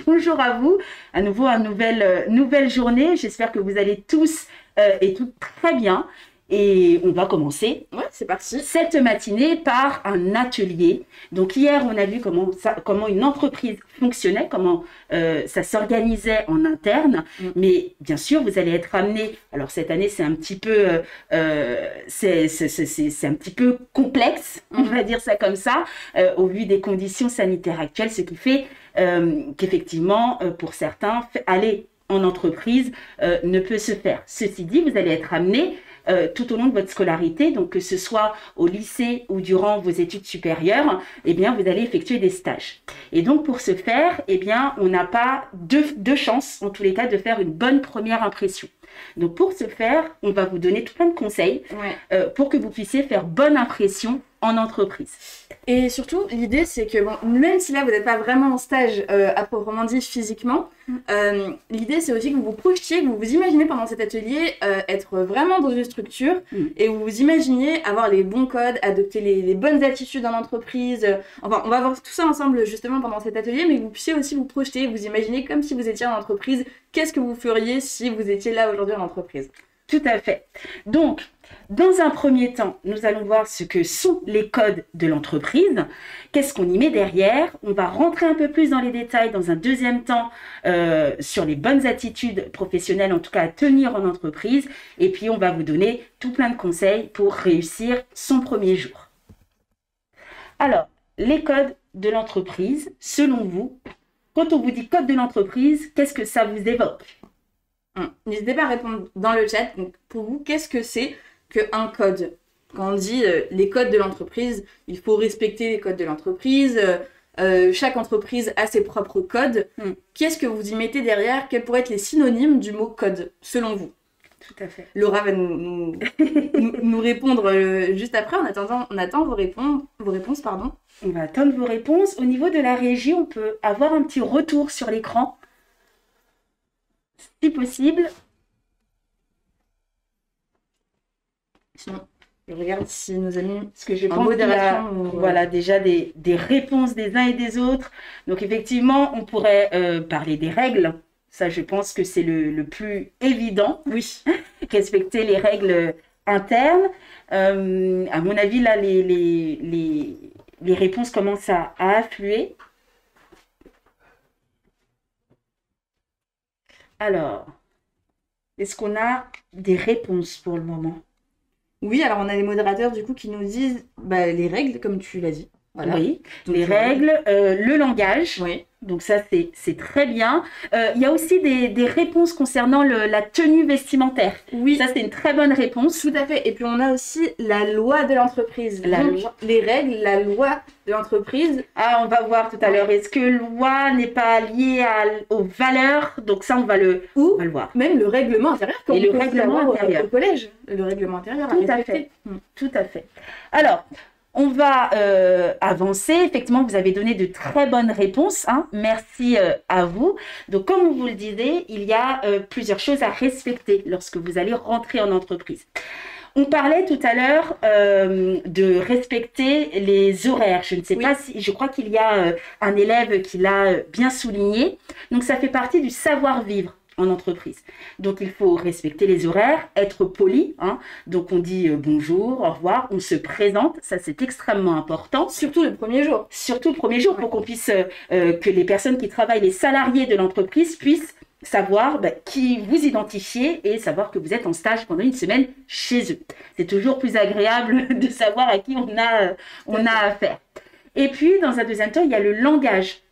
bonjour à vous. À nouveau, une nouvelle journée. J'espère que vous allez tous et toutes très bien. Et on va commencer c'est parti. cette matinée par un atelier. Donc hier, on a vu comment une entreprise fonctionnait, comment ça s'organisait en interne. Mais bien sûr, vous allez être amenés. Alors cette année, c'est un petit peu, c'est un petit peu complexe, on va dire ça comme ça, au vu des conditions sanitaires actuelles, ce qui fait qu'effectivement, pour certains, aller en entreprise ne peut se faire. Ceci dit, vous allez être amenés tout au long de votre scolarité, donc que ce soit au lycée ou durant vos études supérieures, eh bien, vous allez effectuer des stages. Et donc, pour ce faire, eh bien, on n'a pas deux chances, en tous les cas, de faire une bonne première impression. Donc, pour ce faire, on va vous donner tout plein de conseils pour que vous puissiez faire bonne impression en entreprise. Et surtout, l'idée, c'est que même si là, vous n'êtes pas vraiment en stage à proprement dit physiquement, l'idée, c'est aussi que vous vous projetiez, que vous vous imaginez pendant cet atelier être vraiment dans une structure et vous vous imaginiez avoir les bons codes, adopter les bonnes attitudes en entreprise. Enfin, on va voir tout ça ensemble justement pendant cet atelier, mais que vous puissiez aussi vous projeter, vous imaginer comme si vous étiez en entreprise. Qu'est-ce que vous feriez si vous étiez là aujourd'hui en entreprise ? Tout à fait. Donc, dans un premier temps, nous allons voir ce que sont les codes de l'entreprise. Qu'est-ce qu'on y met derrière ? On va rentrer un peu plus dans les détails dans un deuxième temps sur les bonnes attitudes professionnelles, en tout cas à tenir en entreprise. Et puis, on va vous donner tout plein de conseils pour réussir son premier jour. Alors, les codes de l'entreprise, selon vous, quand on vous dit code de l'entreprise, qu'est-ce que ça vous évoque ? N'hésitez pas à répondre dans le chat. Donc, pour vous, qu'est-ce que c'est qu'un code ? Quand on dit les codes de l'entreprise, il faut respecter les codes de l'entreprise. Chaque entreprise a ses propres codes. Qu'est-ce que vous y mettez derrière ? Quels pourraient être les synonymes du mot code, selon vous ? Tout à fait. Laura va nous répondre juste après. On attend vos réponses. On va attendre vos réponses. Au niveau de la régie, on peut avoir un petit retour sur l'écran. Si possible. Sinon, je regarde si nos amis... Parce que je pense qu'il y a voilà, déjà des réponses des uns et des autres. Donc effectivement, on pourrait parler des règles. Ça, je pense que c'est le plus évident. Oui. Respecter les règles internes. À mon avis, là, les réponses commencent à affluer. Alors, est-ce qu'on a des réponses pour le moment ? Oui, alors on a les modérateurs du coup qui nous disent les règles, comme tu l'as dit. Voilà. Oui, donc, les règles, le langage. Oui. Donc ça, c'est très bien. Il y a aussi des réponses concernant la tenue vestimentaire. Oui. Ça, c'est une très bonne réponse. Tout à fait. Et puis, on a aussi la loi de l'entreprise. Les règles, la loi de l'entreprise. Ah, on va voir tout à l'heure. Est-ce que loi n'est pas liée aux valeurs ? Donc ça, on va le voir. Même le règlement intérieur. Et le règlement intérieur. Au collège. Le règlement intérieur. Tout à fait. Tout à fait. Alors... on va avancer. Effectivement, vous avez donné de très bonnes réponses. Merci à vous. Donc, comme vous le disiez, il y a plusieurs choses à respecter lorsque vous allez rentrer en entreprise. On parlait tout à l'heure de respecter les horaires. Je ne sais pas si... Je crois qu'il y a un élève qui l'a bien souligné. Donc, ça fait partie du savoir-vivre en entreprise. Donc, il faut respecter les horaires, être poli. Donc, on dit bonjour, au revoir, on se présente. Ça, c'est extrêmement important. Surtout le premier jour. Surtout le premier jour, pour qu'on puisse, que les personnes qui travaillent, les salariés de l'entreprise puissent savoir qui vous identifiez et savoir que vous êtes en stage pendant une semaine chez eux. C'est toujours plus agréable de savoir à qui on a affaire. Et puis, dans un deuxième temps, il y a le langage.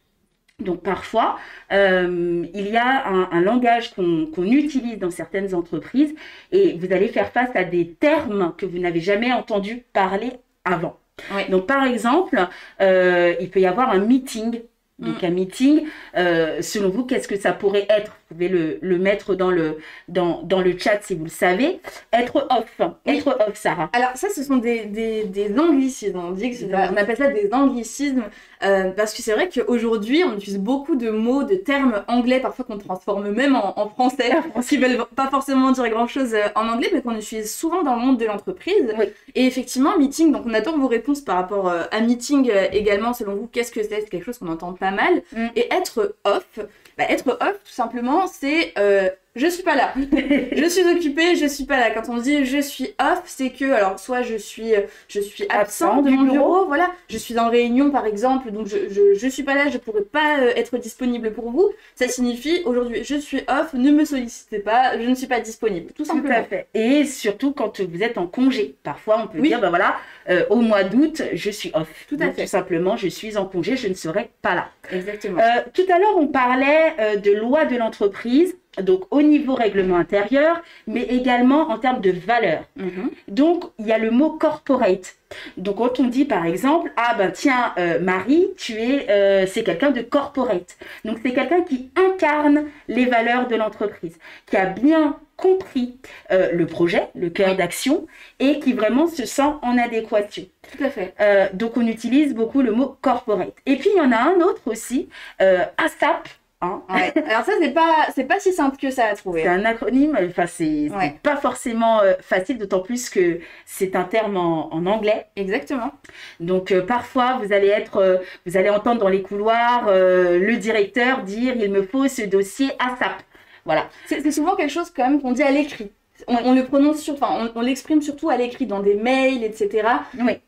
Donc parfois, il y a un langage qu'on utilise dans certaines entreprises et vous allez faire face à des termes que vous n'avez jamais entendu parler avant. Oui. Donc par exemple, il peut y avoir un meeting. Donc un meeting, selon vous, qu'est-ce que ça pourrait être ? pouvez le mettre dans le chat si vous le savez. Être off. Être off, Sarah. Alors ça, ce sont des anglicismes. On appelle ça des anglicismes parce que c'est vrai qu'aujourd'hui, on utilise beaucoup de mots, de termes anglais, parfois qu'on transforme même en français, qui veulent pas forcément dire grand-chose en anglais, mais qu'on utilise souvent dans le monde de l'entreprise. Oui. Et effectivement, meeting, donc on attend vos réponses par rapport à meeting également. Selon vous, qu'est-ce que c'est? C'est quelque chose qu'on entend pas mal. Et être off, être off, tout simplement, c'est je suis pas là. Je suis occupée, je suis pas là. Quand on dit je suis off, c'est que, alors, soit je suis absent de mon bureau, voilà. Je suis en réunion, par exemple, donc je suis pas là, je pourrais pas être disponible pour vous. Ça signifie, aujourd'hui, je suis off, ne me sollicitez pas, je ne suis pas disponible, tout simplement. Tout à fait. Et surtout quand vous êtes en congé. Parfois, on peut dire, voilà, au mois d'août, je suis off. Tout à fait. Tout simplement, je suis en congé, je ne serai pas là. Exactement. Tout à l'heure, on parlait de loi de l'entreprise. Donc au niveau règlement intérieur, mais également en termes de valeur. Donc il y a le mot corporate. Donc quand on dit par exemple, ah ben tiens Marie, c'est quelqu'un de corporate. Donc c'est quelqu'un qui incarne les valeurs de l'entreprise, qui a bien compris le projet, le cœur d'action et qui vraiment se sent en adéquation. Tout à fait. Donc on utilise beaucoup le mot corporate. Et puis il y en a un autre aussi, ASAP. Ouais. Alors ça, c'est pas si simple que ça à trouver. C'est un acronyme, enfin c'est pas forcément facile, d'autant plus que c'est un terme en anglais. Exactement. Donc parfois vous allez entendre dans les couloirs le directeur dire il me faut ce dossier ASAP. Voilà. C'est souvent quelque chose quand même qu'on dit à l'écrit. On le prononce on l'exprime surtout à l'écrit dans des mails, etc.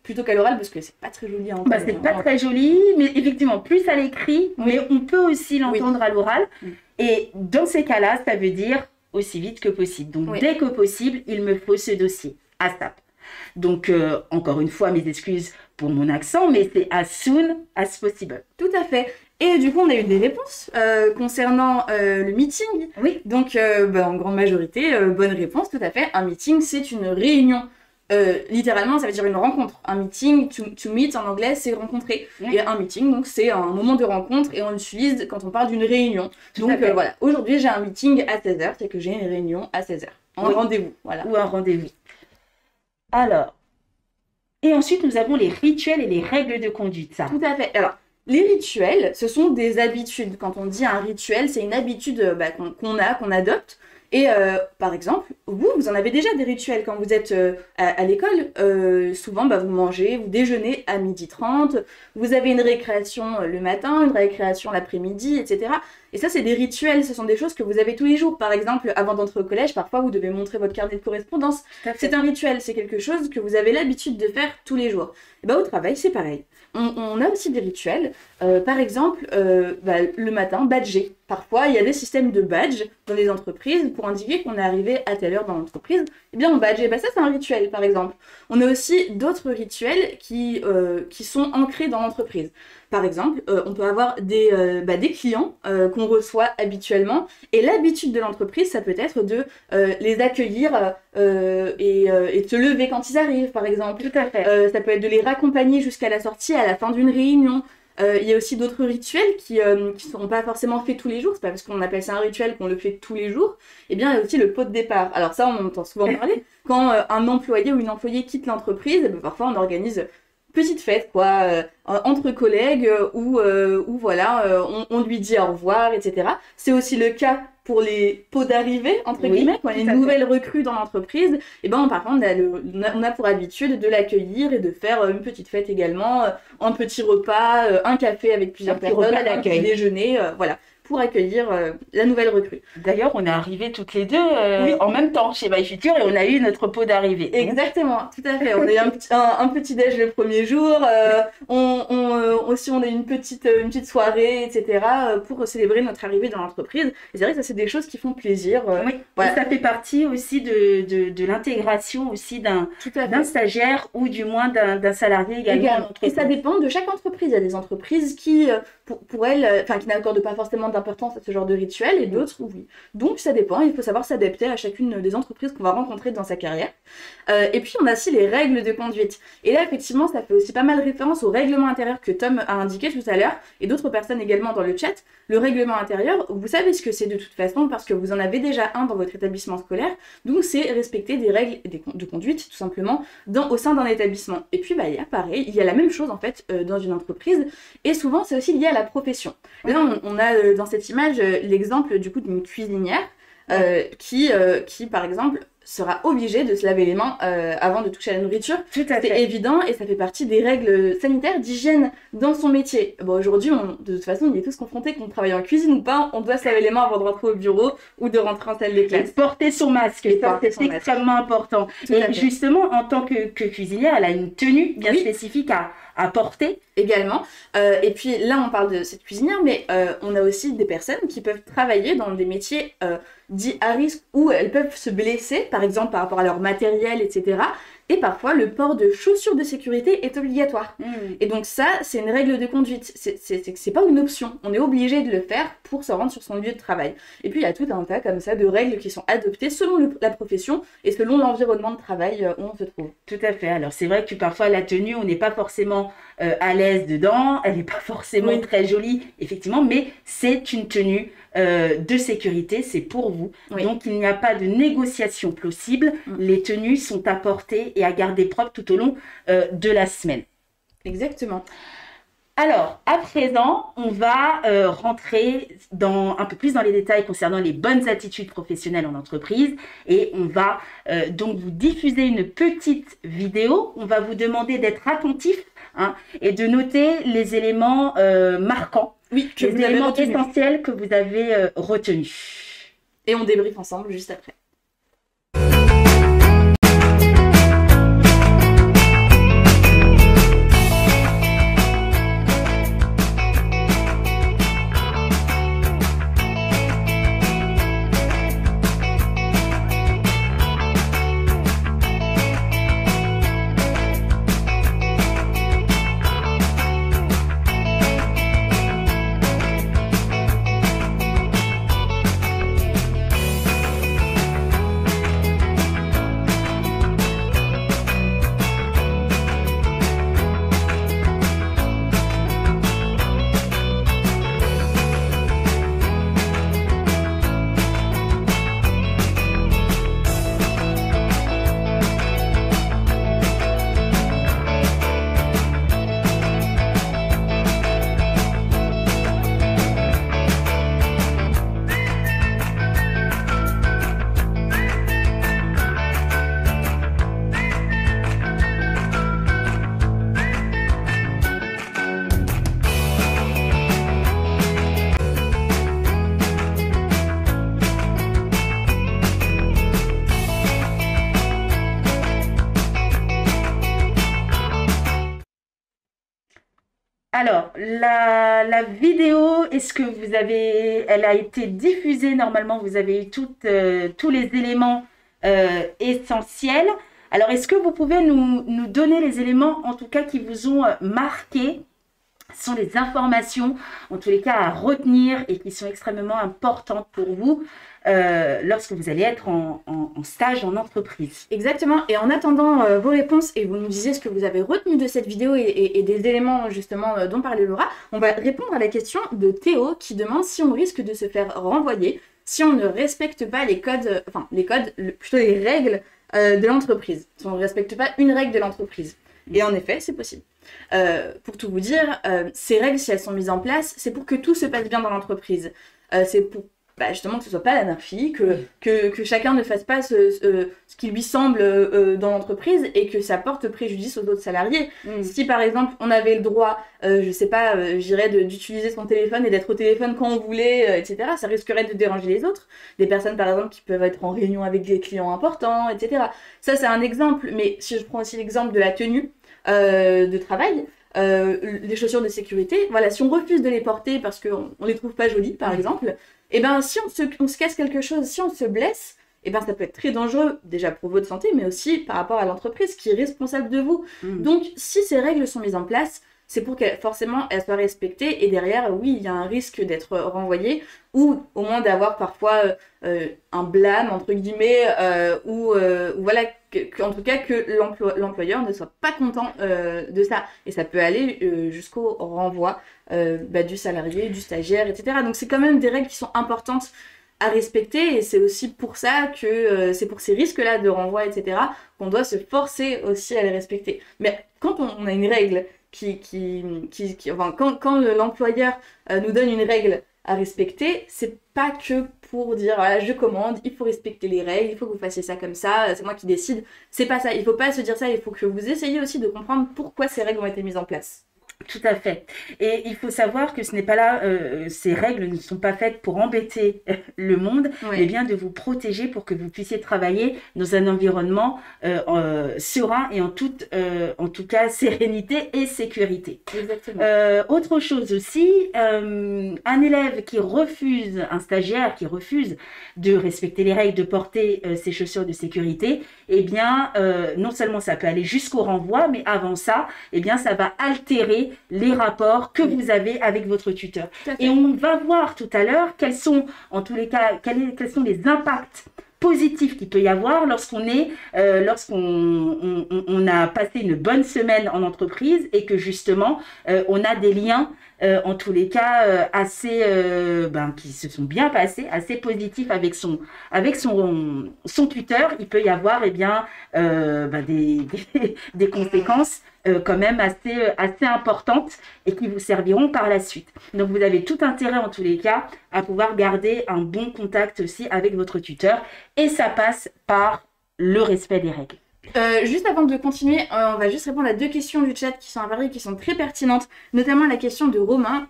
Plutôt qu'à l'oral parce que c'est pas très joli à entendre. C'est pas très joli, mais effectivement plus à l'écrit, mais on peut aussi l'entendre à l'oral. Et dans ces cas-là, ça veut dire aussi vite que possible. Donc dès que possible, il me faut ce dossier ASAP. Donc encore une fois, mes excuses pour mon accent, mais c'est as soon as possible. Tout à fait. Et du coup, on a eu des réponses concernant le meeting. Oui. Donc, en grande majorité, bonne réponse, tout à fait. Un meeting, c'est une réunion. Littéralement, ça veut dire une rencontre. Un meeting, to meet en anglais, c'est rencontrer. Et un meeting, donc, c'est un moment de rencontre et on l'utilise quand on parle d'une réunion. Donc, voilà. Aujourd'hui, j'ai un meeting à 16h, c'est que j'ai une réunion à 16h. Un rendez-vous, voilà. Ou un rendez-vous. Alors, et ensuite, nous avons les rituels et les règles de conduite, ça. Tout à fait. Alors, les rituels, ce sont des habitudes. Quand on dit un rituel, c'est une habitude qu'on adopte. Et par exemple, vous en avez déjà des rituels quand vous êtes à l'école. Souvent, vous mangez, vous déjeunez à 12h30. Vous avez une récréation le matin, une récréation l'après-midi, etc. Et ça, c'est des rituels. Ce sont des choses que vous avez tous les jours. Par exemple, avant d'entrer au collège, parfois, vous devez montrer votre carnet de correspondance. C'est un rituel. C'est quelque chose que vous avez l'habitude de faire tous les jours. Et au travail, c'est pareil. On a aussi des rituels. Par exemple, le matin, badger. Parfois, il y a des systèmes de badge dans les entreprises pour indiquer qu'on est arrivé à telle heure dans l'entreprise. Eh bien, on badge. Et ça, c'est un rituel, par exemple. On a aussi d'autres rituels qui sont ancrés dans l'entreprise. Par exemple, on peut avoir des clients qu'on reçoit habituellement. Et l'habitude de l'entreprise, ça peut être de les accueillir et de se lever quand ils arrivent, par exemple. Tout à fait. Ça peut être de les raccompagner jusqu'à la sortie, à la fin d'une réunion. Il y a aussi d'autres rituels qui ne seront pas forcément faits tous les jours. C'est pas parce qu'on appelle ça un rituel qu'on le fait tous les jours. Eh bien, il y a aussi le pot de départ. Alors ça, on entend souvent parler. Quand un employé ou une employée quitte l'entreprise, parfois on organise petite fête, entre collègues, où on lui dit au revoir, etc. C'est aussi le cas pour les pots d'arrivée, entre guillemets, quand il y a une nouvelle recrue dans l'entreprise. Et par contre, on a pour habitude de l'accueillir et de faire une petite fête également, un petit repas, un café avec plusieurs personnes, un petit déjeuner, pour accueillir la nouvelle recrue. D'ailleurs, on est arrivés toutes les deux en même temps chez My Future et on a eu notre pot d'arrivée. Exactement, tout à fait. On a eu un petit déj le premier jour. Aussi, on a eu une petite soirée, etc. pour célébrer notre arrivée dans l'entreprise. Et c'est vrai que ça, c'est des choses qui font plaisir. Et ça fait partie aussi de l'intégration aussi d'un stagiaire ou du moins d'un salarié également. Et ça dépend de chaque entreprise. Il y a des entreprises qui, pour elles, qui n'accordent pas forcément d'importance à ce genre de rituel et d'autres, oui. Donc ça dépend, il faut savoir s'adapter à chacune des entreprises qu'on va rencontrer dans sa carrière. Et puis on a aussi les règles de conduite. Et là, effectivement, ça fait aussi pas mal référence au règlement intérieur que Tom a indiqué tout à l'heure, et d'autres personnes également dans le chat. Le règlement intérieur, vous savez ce que c'est de toute façon, parce que vous en avez déjà un dans votre établissement scolaire, donc c'est respecter des règles de conduite, tout simplement, au sein d'un établissement. Et puis, il y a pareil, il y a la même chose, en fait, dans une entreprise, et souvent, c'est aussi lié à la profession. Là, on a dans cette image l'exemple, du coup, d'une cuisinière, qui, par exemple, sera obligée de se laver les mains avant de toucher à la nourriture. Tout à fait. C'est évident et ça fait partie des règles sanitaires d'hygiène dans son métier. Bon, aujourd'hui, de toute façon, on y est tous confrontés, qu'on travaille en cuisine ou pas, on doit se laver les mains avant de rentrer au bureau ou de rentrer en salle de classe. Et porter son masque, ça c'est extrêmement important. Et justement, en tant que cuisinière, elle a une tenue bien spécifique à porter. Également. Et puis là, on parle de cette cuisinière, mais on a aussi des personnes qui peuvent travailler dans des métiers dits à risque où elles peuvent se blesser, par exemple par rapport à leur matériel, etc. Et parfois, le port de chaussures de sécurité est obligatoire. Et donc ça, c'est une règle de conduite. C'est pas une option. On est obligé de le faire pour se rendre sur son lieu de travail. Et puis, il y a tout un tas comme ça de règles qui sont adoptées selon la profession et selon l'environnement de travail où on se trouve. Tout à fait. Alors, c'est vrai que parfois, la tenue, on n'est pas forcément à l'aise dedans. Elle n'est pas forcément très jolie, effectivement, mais c'est une tenue de sécurité, c'est pour vous. Donc, il n'y a pas de négociation possible. Les tenues sont à porter et à garder propre tout au long de la semaine. Exactement. Alors, à présent, on va rentrer un peu plus dans les détails concernant les bonnes attitudes professionnelles en entreprise et on va donc vous diffuser une petite vidéo. On va vous demander d'être attentif et de noter les éléments marquants, les éléments essentiels que vous avez retenus. Et on débriefe ensemble juste après. Alors, la vidéo, est-ce que elle a été diffusée normalement? Vous avez eu tous les éléments essentiels. Alors, est-ce que vous pouvez nous donner les éléments, en tout cas, qui vous ont marqué? Ce sont les informations, en tous les cas, à retenir et qui sont extrêmement importantes pour vous lorsque vous allez être en stage en entreprise. Exactement. Et en attendant vos réponses, et vous nous disiez ce que vous avez retenu de cette vidéo et des éléments justement dont parlait Laura, on va répondre à la question de Théo qui demande si on risque de se faire renvoyer si on ne respecte pas plutôt les règles de l'entreprise. Si on ne respecte pas une règle de l'entreprise. Et en effet, c'est possible. Pour tout vous dire, ces règles, si elles sont mises en place, c'est pour que tout se passe bien dans l'entreprise. C'est pour justement que ce soit pas l'anarchie, que chacun ne fasse pas ce qui lui semble dans l'entreprise et que ça porte préjudice aux autres salariés. Si par exemple on avait le droit, je sais pas, d'utiliser son téléphone et d'être au téléphone quand on voulait, etc., ça risquerait de déranger les autres. Des personnes par exemple qui peuvent être en réunion avec des clients importants, etc. Ça c'est un exemple, mais si je prends aussi l'exemple de la tenue de travail, les chaussures de sécurité, voilà, si on refuse de les porter parce qu'on les trouve pas jolies par exemple, et ben si on se casse quelque chose, si on se blesse, et ben ça peut être très dangereux déjà pour votre santé, mais aussi par rapport à l'entreprise qui est responsable de vous. Donc si ces règles sont mises en place, c'est pour qu'elle forcément elle soit respectée et derrière oui il y a un risque d'être renvoyé ou au moins d'avoir parfois un blâme entre guillemets ou voilà en tout cas que l'employeur ne soit pas content de ça et ça peut aller jusqu'au renvoi du salarié, du stagiaire, etc. Donc c'est quand même des règles qui sont importantes à respecter et c'est aussi pour ça que c'est pour ces risques-là de renvoi, etc. qu'on doit se forcer aussi à les respecter. Mais quand on a une règle enfin, quand l'employeur nous donne une règle à respecter, c'est pas que pour dire voilà, je commande, il faut respecter les règles, il faut que vous fassiez ça comme ça, c'est moi qui décide. C'est pas ça, il faut pas se dire ça, il faut que vous essayiez aussi de comprendre pourquoi ces règles ont été mises en place. Tout à fait. Et il faut savoir que ce n'est pas là, ces règles ne sont pas faites pour embêter le monde, mais bien de vous protéger pour que vous puissiez travailler dans un environnement serein et en tout cas sérénité et sécurité. Exactement. Autre chose aussi, un élève qui refuse, un stagiaire qui refuse de respecter les règles, de porter ses chaussures de sécurité, eh bien, non seulement ça peut aller jusqu'au renvoi, mais avant ça, eh bien, ça va altérer les rapports que vous avez avec votre tuteur. Et on va voir tout à l'heure quels sont, en tous les cas, quels sont les impacts positifs qu'il peut y avoir lorsqu'on a passé une bonne semaine en entreprise et que justement on a des liens en tous les cas qui se sont bien passés, assez positifs avec son tuteur. Il peut y avoir des conséquences quand même assez importantes et qui vous serviront par la suite. Donc vous avez tout intérêt en tous les cas à pouvoir garder un bon contact aussi avec votre tuteur et ça passe par le respect des règles. Juste avant de continuer, on va juste répondre à 2 questions du chat qui sont apparues, qui sont très pertinentes, notamment la question de Romain,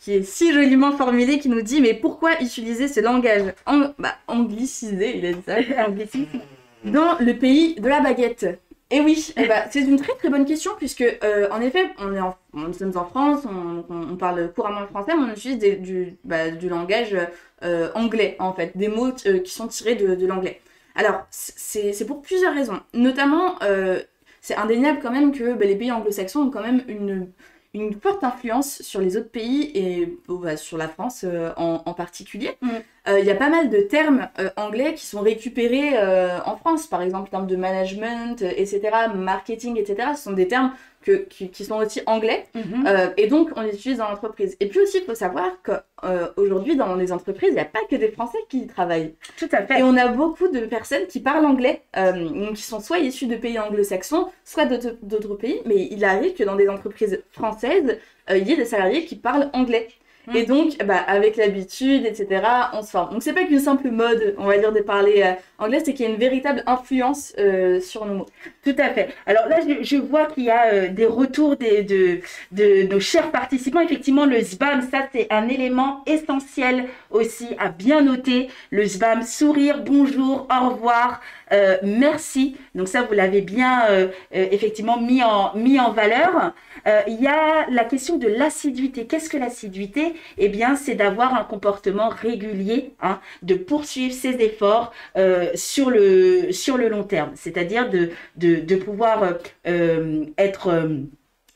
qui est si joliment formulée, qui nous dit « Mais pourquoi utiliser ce langage anglicisé, il a dit ça, anglicisme, dans le pays de la baguette ?» Et oui, c'est une très très bonne question, puisque en effet, nous sommes en France, on parle couramment le français, mais on utilise du langage anglais, en fait, des mots qui sont tirés de l'anglais. Alors, c'est pour plusieurs raisons. Notamment, c'est indéniable quand même que les pays anglo-saxons ont quand même une forte influence sur les autres pays et sur la France en particulier. Il y a pas mal de termes anglais qui sont récupérés en France, par exemple, en termes de management, etc., marketing, etc. Ce sont des termes qui sont aussi anglais et donc on les utilise dans l'entreprise. Et puis aussi, il faut savoir qu'aujourd'hui, dans les entreprises, il n'y a pas que des Français qui y travaillent. Tout à fait. Et on a beaucoup de personnes qui parlent anglais, qui sont soit issues de pays anglo-saxons, soit d'autres pays, mais il arrive que dans des entreprises françaises, il y ait des salariés qui parlent anglais. Et donc, avec l'habitude, etc., on se forme. Donc, c'est pas qu'une simple mode, on va dire, de parler anglais, c'est qu'il y a une véritable influence sur nos mots. Tout à fait. Alors là, je vois qu'il y a des retours de nos chers participants. Effectivement, le SBAM, ça, c'est un élément essentiel aussi à bien noter. Le SBAM, sourire, bonjour, au revoir, merci. Donc ça, vous l'avez bien effectivement mis en valeur. Il y a la question de l'assiduité. Qu'est-ce que l'assiduité ? Eh bien, c'est d'avoir un comportement régulier, de poursuivre ses efforts sur le long terme. C'est-à-dire de pouvoir être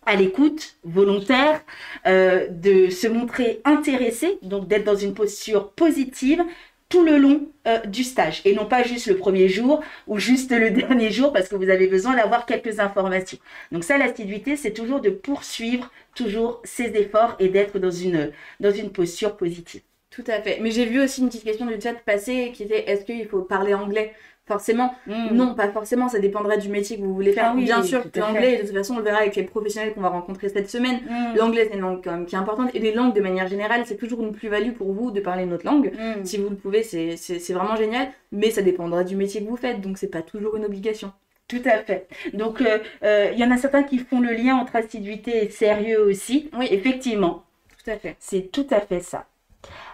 à l'écoute, volontaire, de se montrer intéressé, donc d'être dans une posture positive tout le long du stage et non pas juste le premier jour ou juste le dernier jour parce que vous avez besoin d'avoir quelques informations. Donc ça, l'assiduité, c'est toujours de poursuivre toujours ses efforts et d'être dans une posture positive. Tout à fait. Mais j'ai vu aussi une petite question du chat passer qui était est-ce qu'il faut parler anglais ? Forcément, non, pas forcément, ça dépendra du métier que vous voulez faire. Bien sûr, l'anglais, de toute façon, on le verra avec les professionnels qu'on va rencontrer cette semaine. L'anglais, c'est une langue quand même qui est importante. Et les langues, de manière générale, c'est toujours une plus-value pour vous de parler une autre langue. Si vous le pouvez, c'est vraiment génial. Mais ça dépendra du métier que vous faites, donc c'est pas toujours une obligation. Tout à fait. Donc, il y en a certains qui font le lien entre assiduité et sérieux aussi. Oui, effectivement. Tout à fait. C'est tout à fait ça.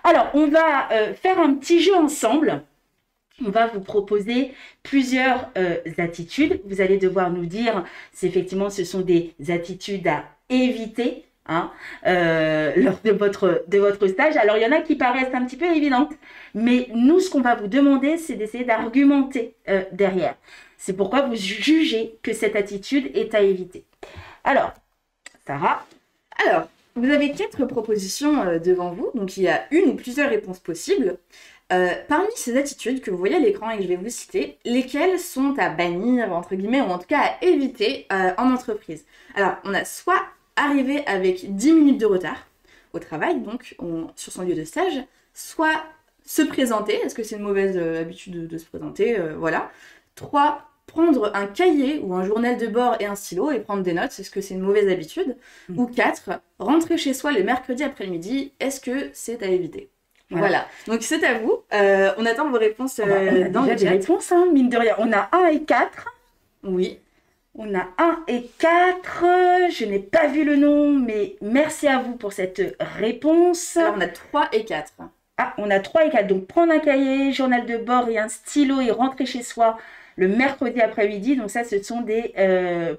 Alors, on va faire un petit jeu ensemble. On va vous proposer plusieurs attitudes. Vous allez devoir nous dire si effectivement ce sont des attitudes à éviter lors de votre stage. Alors, il y en a qui paraissent un petit peu évidentes, mais nous, ce qu'on va vous demander, c'est d'essayer d'argumenter derrière. C'est pourquoi vous jugez que cette attitude est à éviter. Alors, Sarah? Alors, vous avez 4 propositions devant vous, donc il y a une ou plusieurs réponses possibles. Parmi ces attitudes que vous voyez à l'écran et que je vais vous citer, lesquelles sont à bannir, entre guillemets, ou en tout cas à éviter en entreprise? Alors, on a soit arriver avec 10 minutes de retard au travail, donc sur son lieu de stage, soit se présenter, est-ce que c'est une mauvaise habitude de se présenter? Voilà. 3, prendre un cahier ou un journal de bord et un stylo et prendre des notes, est-ce que c'est une mauvaise habitude? Ou 4, rentrer chez soi le mercredi après-midi, est-ce que c'est à éviter? Voilà. Donc c'est à vous. On attend vos réponses On a dans déjà le des chat. réponses, hein, mine de rien. On a 1 et 4. Oui. On a 1 et 4. Je n'ai pas vu le nom, mais merci à vous pour cette réponse. Alors on a 3 et 4. Ah, on a 3 et 4. Donc prendre un cahier, journal de bord et un stylo et rentrer chez soi le mercredi après-midi. Donc ça, ce sont des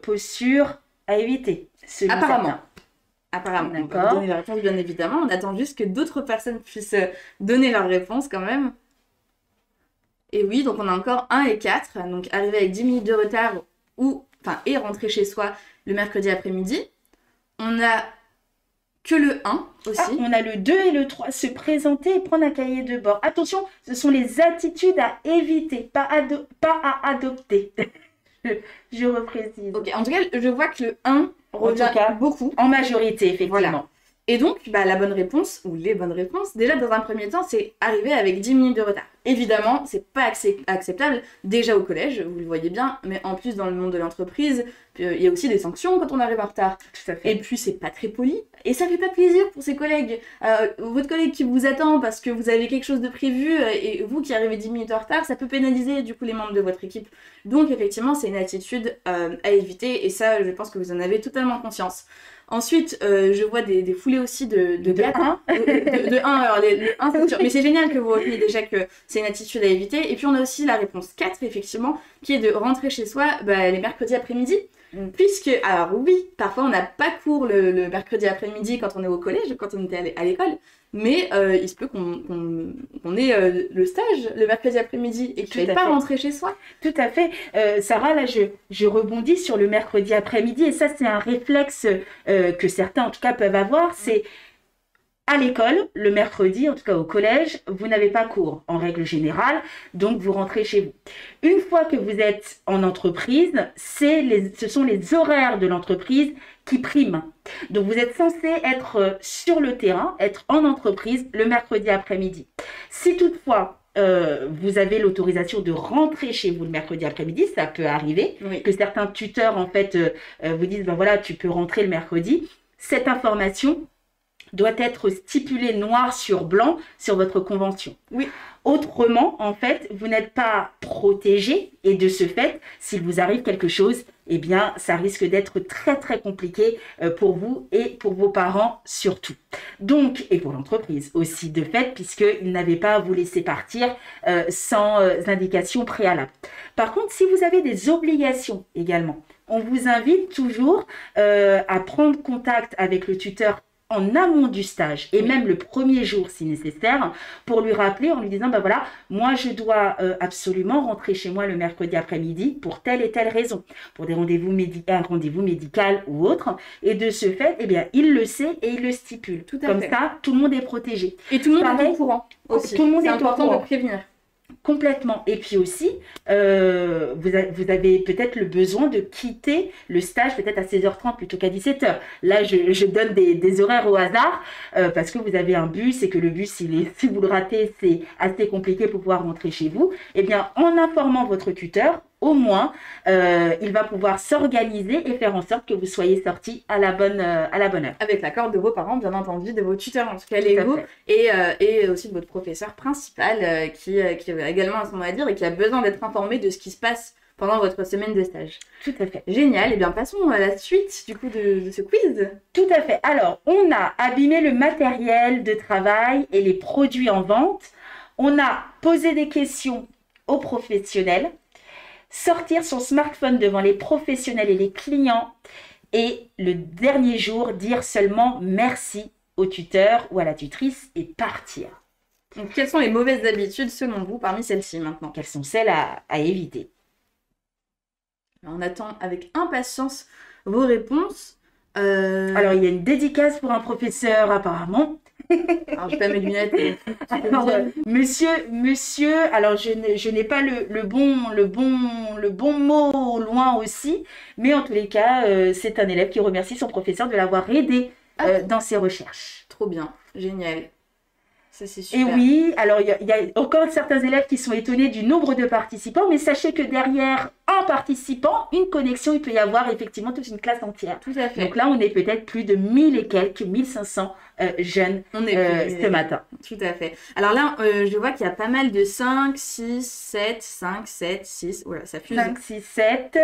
postures à éviter. selon Apparemment. certains. Apparemment, on va D'accord. vous donner la réponse bien évidemment. On attend juste que d'autres personnes puissent donner leur réponse quand même. Et oui, donc on a encore 1 et 4. Donc arriver avec 10 minutes de retard et rentrer chez soi le mercredi après-midi. On a que le 1 aussi. Ah, on a le 2 et le 3. Se présenter et prendre un cahier de bord. Attention, ce sont les attitudes à éviter, pas à adopter. Je reprécise. Ok, en tout cas, je vois que le 1 revient tout cas, beaucoup. En majorité, effectivement. Voilà. Et donc, la bonne réponse, ou les bonnes réponses, déjà dans un premier temps, c'est arriver avec 10 minutes de retard. Évidemment, c'est pas acceptable, déjà au collège, vous le voyez bien, mais en plus dans le monde de l'entreprise, il y a aussi des sanctions quand on arrive en retard. Tout à fait. Et puis, c'est pas très poli, et ça fait pas plaisir pour ses collègues. Votre collègue qui vous attend parce que vous avez quelque chose de prévu, et vous qui arrivez 10 minutes en retard, ça peut pénaliser du coup les membres de votre équipe. Donc, effectivement, c'est une attitude à éviter, et ça, je pense que vous en avez totalement conscience. Ensuite, je vois des foulées aussi de 4. 1. De 1, alors le 1 c'est sûr. Mais c'est génial que vous reteniez déjà que c'est une attitude à éviter. Et puis on a aussi la réponse 4, effectivement, qui est de rentrer chez soi les mercredis après-midi. Puisque, alors oui, parfois on n'a pas cours le mercredi après-midi quand on est au collège, quand on était à l'école, mais il se peut qu'on ait le stage le mercredi après-midi et qu'il ne pas rentrer chez soi. Tout à fait. Sarah, là, je rebondis sur le mercredi après-midi et ça, c'est un réflexe que certains, en tout cas, peuvent avoir. C'est à l'école, le mercredi, en tout cas au collège, vous n'avez pas cours en règle générale, donc vous rentrez chez vous. Une fois que vous êtes en entreprise, ce sont les horaires de l'entreprise qui priment. Donc vous êtes censé être sur le terrain, être en entreprise le mercredi après-midi. Si toutefois vous avez l'autorisation de rentrer chez vous le mercredi après-midi, ça peut arriver, Oui. que certains tuteurs en fait vous disent ben voilà, tu peux rentrer le mercredi. Cette information doit être stipulée noir sur blanc sur votre convention. Oui. Autrement, en fait, vous n'êtes pas protégé et de ce fait, s'il vous arrive quelque chose, eh bien, ça risque d'être très très compliqué pour vous et pour vos parents surtout. Donc, et pour l'entreprise aussi de fait, puisqu'ils n'avaient pas à vous laisser partir sans indication préalable. Par contre, si vous avez des obligations également, on vous invite toujours à prendre contact avec le tuteur en amont du stage et même le premier jour si nécessaire pour lui rappeler en lui disant ben voilà, moi je dois absolument rentrer chez moi le mercredi après-midi pour telle et telle raison, pour des rendez-vous un rendez-vous médical ou autre, et de ce fait eh bien il le sait et il le stipule. Tout à comme fait. Ça tout le monde est protégé Et tout le monde Pareil, est au courant aussi. tout le monde c'est est au important courant. de prévenir. Complètement. Et puis aussi, vous avez peut-être le besoin de quitter le stage peut-être à 16h30 plutôt qu'à 17h. Là, je donne des horaires au hasard parce que vous avez un bus et que le bus, si vous le ratez, c'est assez compliqué pour pouvoir rentrer chez vous. Eh bien, en informant votre tuteur, au moins, il va pouvoir s'organiser et faire en sorte que vous soyez sortis à la bonne heure. Avec l'accord de vos parents, bien entendu, de vos tuteurs, en tout cas Tout à légaux, fait. et aussi de votre professeur principal qui a également son mot à dire et qui a besoin d'être informé de ce qui se passe pendant votre semaine de stage. Tout à fait. Génial, et bien passons à la suite du coup de ce quiz. Tout à fait. Alors, on a abîmé le matériel de travail et les produits en vente. On a posé des questions aux professionnels. Sortir son smartphone devant les professionnels et les clients. Et le dernier jour, dire seulement merci au tuteur ou à la tutrice et partir. Donc, quelles sont les mauvaises habitudes selon vous parmi celles-ci maintenant? Quelles sont celles à éviter? On attend avec impatience vos réponses. Alors, il y a une dédicace pour un professeur, apparemment. Alors, je vais pas mes lunettes. Alors, monsieur, alors je n'ai pas le bon mot au loin aussi, mais en tous les cas, c'est un élève qui remercie son professeur de l'avoir aidé dans ses recherches. Trop bien, génial. Ça, c'est Et super. oui, alors il y a encore certains élèves qui sont étonnés du nombre de participants, mais sachez que derrière un participant, une connexion, il peut y avoir effectivement toute une classe entière. Tout à fait. Donc là, on est peut-être plus de 1000 et quelques, 1500 jeunes On est ce matin. Tout à fait. Alors là, je vois qu'il y a pas mal de 5, 6, 7, 5, 7, 6. Voilà, ça fuse. 5, 6, 7.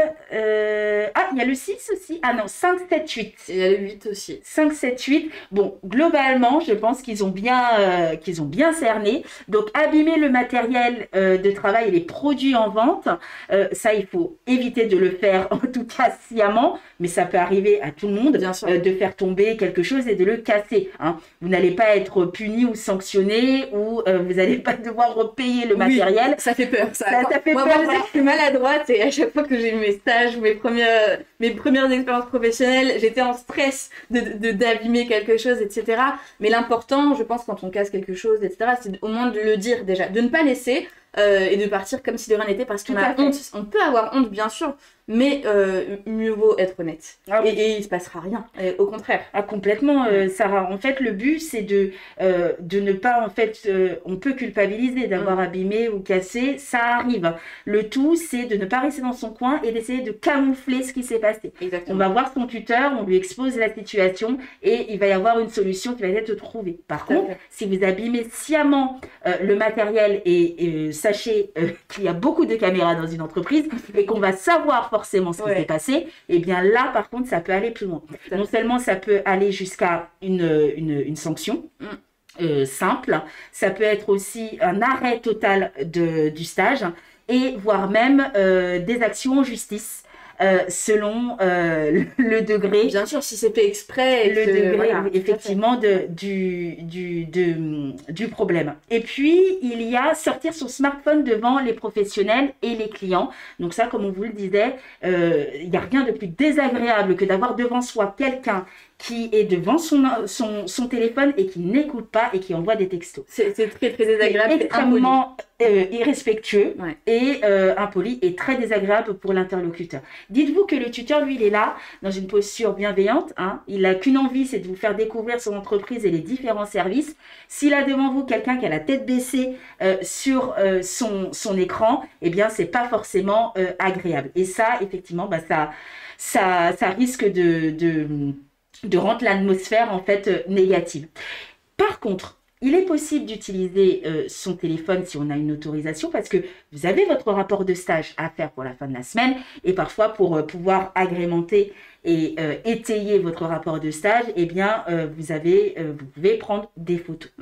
Ah, il y a le 6 aussi. Ah non, 5, 7, 8. Et il y a le 8 aussi. 5, 7, 8. Bon, globalement, je pense qu'ils ont bien cerné. Donc, abîmer le matériel de travail et les produits en vente, ça, il faut éviter de le faire, en tout cas sciemment, mais ça peut arriver à tout le monde, Bien sûr. de faire tomber quelque chose et de le casser. Hein. Vous n'allez pas être puni ou sanctionné, ou vous n'allez pas devoir repayer le matériel. Ça fait peur, ça. Ça fait moi, peur. Moi, je suis maladroite et à chaque fois que j'ai eu mes stages, mes premières expériences professionnelles, j'étais en stress d'abîmer quelque chose, etc. Mais l'important, je pense, quand on casse quelque chose, etc., c'est au moins de le dire déjà, de ne pas laisser et de partir comme si de rien n'était parce qu'on a honte. On peut avoir honte, bien sûr, mais mieux vaut être honnête. Ah oui. Et il se passera rien. Et au contraire. Ah, complètement, Sarah. En fait, le but, c'est de ne pas, en fait, on peut culpabiliser d'avoir abîmé ou cassé, ça arrive. Le tout, c'est de ne pas rester dans son coin et d'essayer de camoufler ce qui s'est passé. Exactement. On va voir son tuteur, on lui expose la situation et il va y avoir une solution qui va être trouvée. Par contre, si vous abîmez sciemment le matériel et sachez qu'il y a beaucoup de caméras dans une entreprise et qu'on va savoir forcément ce qui s'est passé, et bien là, par contre, ça peut aller plus loin. Non seulement ça peut aller jusqu'à une sanction simple, ça peut être aussi un arrêt total du stage et voire même des actions en justice. Selon le degré. Bien sûr, si c'est fait exprès. Le degré, effectivement, du problème. Et puis, il y a sortir son smartphone devant les professionnels et les clients. Donc ça, comme on vous le disait, il n'y a rien de plus désagréable que d'avoir devant soi quelqu'un qui est devant son téléphone et qui n'écoute pas et qui envoie des textos. C'est très, très désagréable. C'est extrêmement irrespectueux et impoli et très désagréable pour l'interlocuteur. Dites-vous que le tuteur, lui, il est là dans une posture bienveillante. Hein. Il n'a qu'une envie, c'est de vous faire découvrir son entreprise et les différents services. S'il a devant vous quelqu'un qui a la tête baissée sur son écran, eh bien, c'est pas forcément agréable. Et ça, effectivement, bah, ça risque de rendre l'atmosphère en fait négative. Par contre, il est possible d'utiliser son téléphone si on a une autorisation parce que vous avez votre rapport de stage à faire pour la fin de la semaine et parfois pour pouvoir agrémenter et étayer votre rapport de stage, eh bien vous pouvez prendre des photos.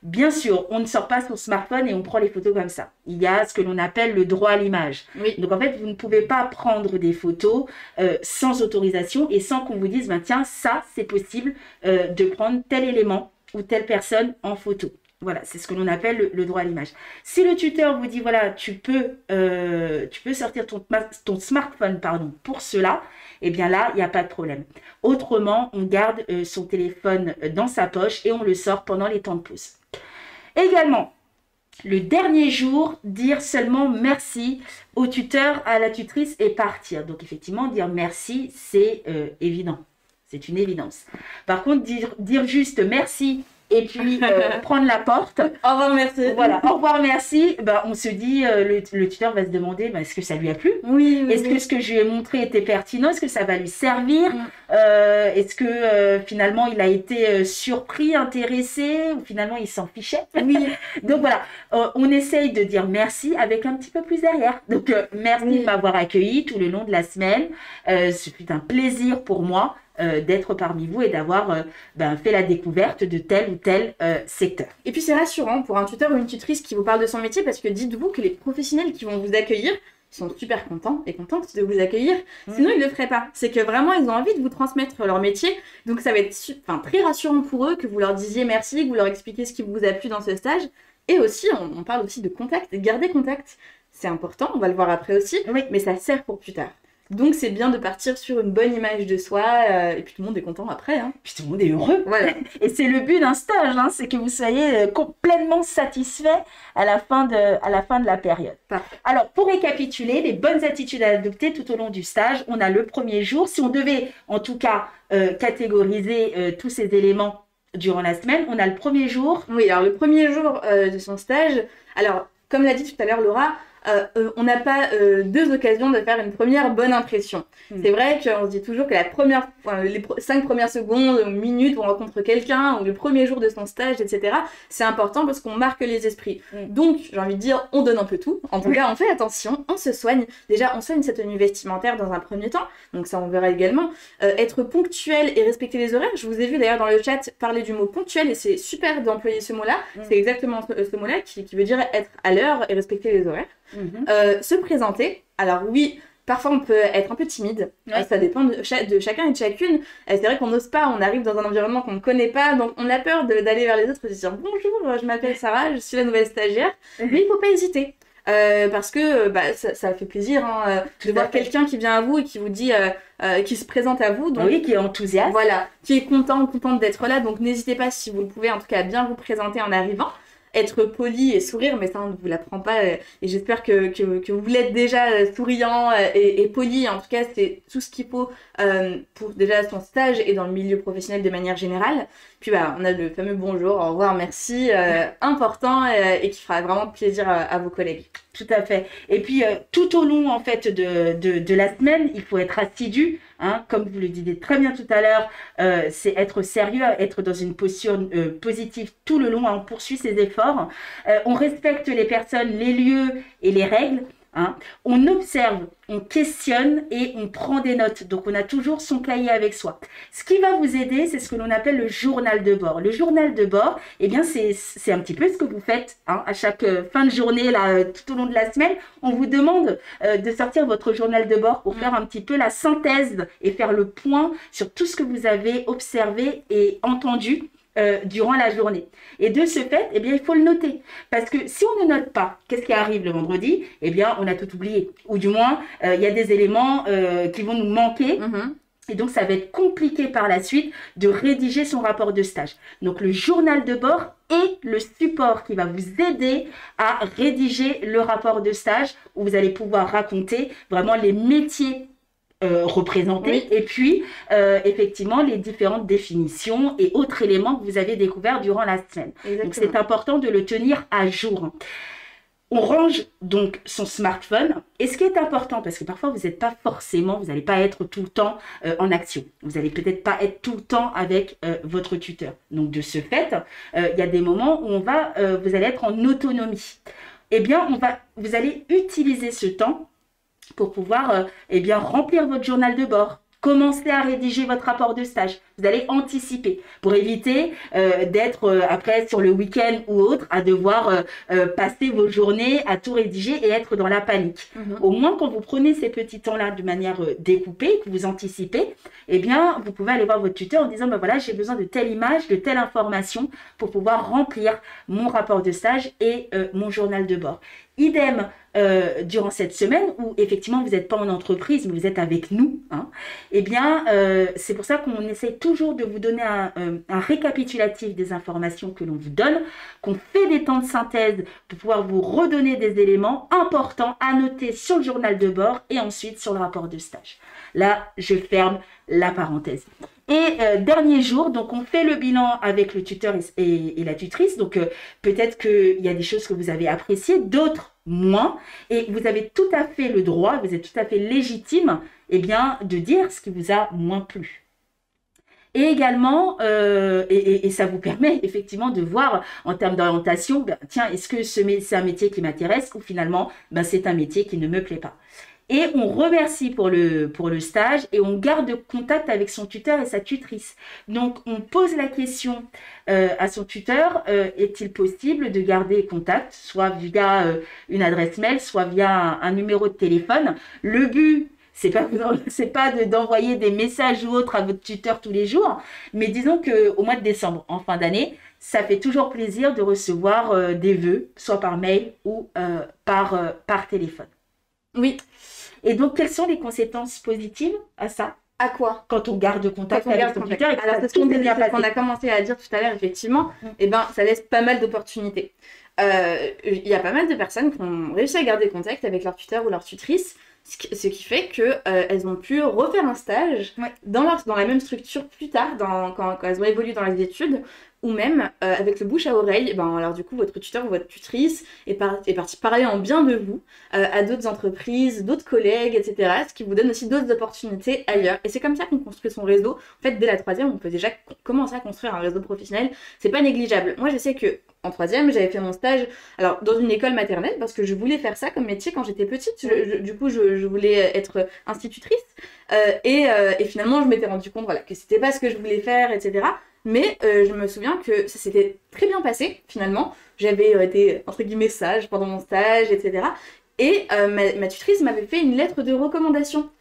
Bien sûr, on ne sort pas son smartphone et on prend les photos comme ça. Il y a ce que l'on appelle le droit à l'image. Oui. Donc en fait, vous ne pouvez pas prendre des photos sans autorisation et sans qu'on vous dise, ben, tiens, ça c'est possible de prendre tel élément ou telle personne en photo. Voilà, c'est ce que l'on appelle le droit à l'image. Si le tuteur vous dit, voilà, tu peux sortir ton smartphone pour cela, eh bien là, il n'y a pas de problème. Autrement, on garde son téléphone dans sa poche et on le sort pendant les temps de pause. Également, le dernier jour, dire seulement merci au tuteur, à la tutrice et partir. Donc effectivement, dire merci, c'est évident. C'est une évidence. Par contre, dire juste merci et puis prendre la porte. Au revoir, merci. Voilà, au revoir, merci. Ben, on se dit, le tuteur va se demander, ben, est-ce que ça lui a plu? Oui. Est-ce que ce que je lui ai montré était pertinent? Est-ce que ça va lui servir? Est-ce que finalement il a été surpris, intéressé ou finalement il s'en fichait? Oui. Donc voilà, on essaye de dire merci avec un petit peu plus derrière. Donc merci de m'avoir accueilli tout le long de la semaine. Ce fut un plaisir pour moi d'être parmi vous et d'avoir fait la découverte de tel ou tel secteur. Et puis c'est rassurant pour un tuteur ou une tutrice qui vous parle de son métier parce que dites-vous que les professionnels qui vont vous accueillir sont super contents et contentes de vous accueillir, sinon ils ne le feraient pas. C'est que vraiment ils ont envie de vous transmettre leur métier, donc ça va être très rassurant pour eux que vous leur disiez merci, que vous leur expliquiez ce qui vous a plu dans ce stage. Et aussi, on parle aussi de contact, garder contact, c'est important, on va le voir après aussi, mais ça sert pour plus tard. Donc c'est bien de partir sur une bonne image de soi et puis tout le monde est content après. Hein. Puis tout le monde est heureux. Voilà. Et c'est le but d'un stage, hein, c'est que vous soyez complètement satisfait à la fin de la période. Parfait. Alors, pour récapituler, les bonnes attitudes à adopter tout au long du stage, on a le premier jour. Si on devait, en tout cas, catégoriser tous ces éléments durant la semaine, on a le premier jour. Oui, alors le premier jour de son stage, alors comme l'a dit tout à l'heure Laura, on n'a pas deux occasions de faire une première bonne impression. C'est vrai qu'on se dit toujours que les 5 premières secondes, minutes où on rencontre quelqu'un, ou le premier jour de son stage, etc., c'est important parce qu'on marque les esprits. Donc, j'ai envie de dire, on donne un peu tout. En tout cas, on fait attention, on se soigne. Déjà, on soigne sa tenue vestimentaire dans un premier temps, donc ça on verra également. Être ponctuel et respecter les horaires. Je vous ai vu d'ailleurs dans le chat parler du mot ponctuel et c'est super d'employer ce mot-là. C'est exactement ce mot-là qui veut dire être à l'heure et respecter les horaires. Se présenter. Alors oui, parfois on peut être un peu timide, ça dépend de chacun et de chacune. C'est vrai qu'on n'ose pas, on arrive dans un environnement qu'on ne connaît pas, donc on a peur d'aller vers les autres et de dire bonjour, je m'appelle Sarah, je suis la nouvelle stagiaire, mais il ne faut pas hésiter. Parce que ça fait plaisir de voir quelqu'un qui vient à vous et qui vous dit, qui se présente à vous. Donc, oui, qui est enthousiaste. Voilà, qui est content ou contente d'être là, donc n'hésitez pas si vous le pouvez en tout cas à bien vous présenter en arrivant. Être poli et sourire, mais ça on ne vous l'apprend pas et j'espère que vous l'êtes déjà souriant et poli. En tout cas, c'est tout ce qu'il faut pour déjà son stage et dans le milieu professionnel de manière générale. Puis on a le fameux bonjour, au revoir, merci, important et qui fera vraiment plaisir à vos collègues. Tout à fait. Et puis, tout au long, en fait, de la semaine, il faut être assidu. Hein, comme vous le disiez très bien tout à l'heure, c'est être sérieux, être dans une posture positive tout le long. Hein, on poursuit ses efforts. On respecte les personnes, les lieux et les règles. Hein. On observe, on questionne et on prend des notes. Donc, on a toujours son cahier avec soi. Ce qui va vous aider, c'est ce que l'on appelle le journal de bord. Le journal de bord, eh bien, c'est un petit peu ce que vous faites hein, à chaque fin de journée, là, tout au long de la semaine. On vous demande de sortir votre journal de bord pour faire un petit peu la synthèse et faire le point sur tout ce que vous avez observé et entendu durant la journée. Et de ce fait, eh bien, il faut le noter. Parce que si on ne note pas, qu'est-ce qui arrive le vendredi? Eh bien, on a tout oublié. Ou du moins, il y a des éléments qui vont nous manquer. Et donc, ça va être compliqué par la suite de rédiger son rapport de stage. Donc, le journal de bord est le support qui va vous aider à rédiger le rapport de stage où vous allez pouvoir raconter vraiment les métiers représentés et puis effectivement les différentes définitions et autres éléments que vous avez découverts durant la semaine. Exactement. Donc c'est important de le tenir à jour. On range donc son smartphone et ce qui est important parce que parfois vous n'êtes pas forcément, vous n'allez pas être tout le temps en action. Vous n'allez peut-être pas être tout le temps avec votre tuteur. Donc de ce fait, il y a des moments où vous allez être en autonomie. Eh bien, vous allez utiliser ce temps pour pouvoir remplir votre journal de bord. Commencez à rédiger votre rapport de stage. Vous allez anticiper pour éviter d'être après sur le week-end ou autre à devoir passer vos journées à tout rédiger et être dans la panique. Au moins, quand vous prenez ces petits temps-là de manière découpée, que vous anticipez, eh bien, vous pouvez aller voir votre tuteur en disant voilà, j'ai besoin de telle image, de telle information pour pouvoir remplir mon rapport de stage et mon journal de bord. Idem durant cette semaine où effectivement vous n'êtes pas en entreprise mais vous êtes avec nous, hein, eh bien c'est pour ça qu'on essaie toujours de vous donner un récapitulatif des informations que l'on vous donne, qu'on fait des temps de synthèse pour pouvoir vous redonner des éléments importants à noter sur le journal de bord et ensuite sur le rapport de stage. Là, je ferme la parenthèse. Et dernier jour, donc on fait le bilan avec le tuteur et la tutrice. Donc peut-être qu'il y a des choses que vous avez appréciées, d'autres moins. Et vous avez tout à fait le droit, vous êtes tout à fait légitime de dire ce qui vous a moins plu. Et également, et ça vous permet effectivement de voir en termes d'orientation, tiens, est-ce que c'est un métier qui m'intéresse ou finalement, c'est un métier qui ne me plaît pas. Et on remercie pour le stage et on garde contact avec son tuteur et sa tutrice. Donc, on pose la question à son tuteur, est-il possible de garder contact, soit via une adresse mail, soit via un numéro de téléphone. Le but, c'est pas d'envoyer des messages ou autres à votre tuteur tous les jours, mais disons qu'au mois de décembre, en fin d'année, ça fait toujours plaisir de recevoir des vœux, soit par mail ou par téléphone. Oui. Et donc, quelles sont les conséquences positives à ça? À quoi? Quand on garde contact avec son tuteur et que Alors, ça c'est ce tout qu'on s'est bien passé. a commencé à dire tout à l'heure, effectivement, et ben, ça laisse pas mal d'opportunités. Il y a pas mal de personnes qui ont réussi à garder contact avec leur tuteur ou leur tutrice, ce qui fait que elles ont pu refaire un stage dans la même structure plus tard, quand elles ont évolué dans les études, ou même avec le bouche à oreille, ben, alors du coup votre tuteur ou votre tutrice est parti parler en bien de vous à d'autres entreprises, d'autres collègues, etc. Ce qui vous donne aussi d'autres opportunités ailleurs. Et c'est comme ça qu'on construit son réseau. En fait, dès la troisième, on peut déjà commencer à construire un réseau professionnel. C'est pas négligeable. Moi, je sais que en troisième, j'avais fait mon stage alors, dans une école maternelle parce que je voulais faire ça comme métier quand j'étais petite. Du coup, je voulais être institutrice. Et finalement, je m'étais rendu compte voilà, que c'était pas ce que je voulais faire, etc. Mais je me souviens que ça s'était très bien passé, finalement. J'avais été, entre guillemets, sage pendant mon stage, etc. Et ma tutrice m'avait fait une lettre de recommandation.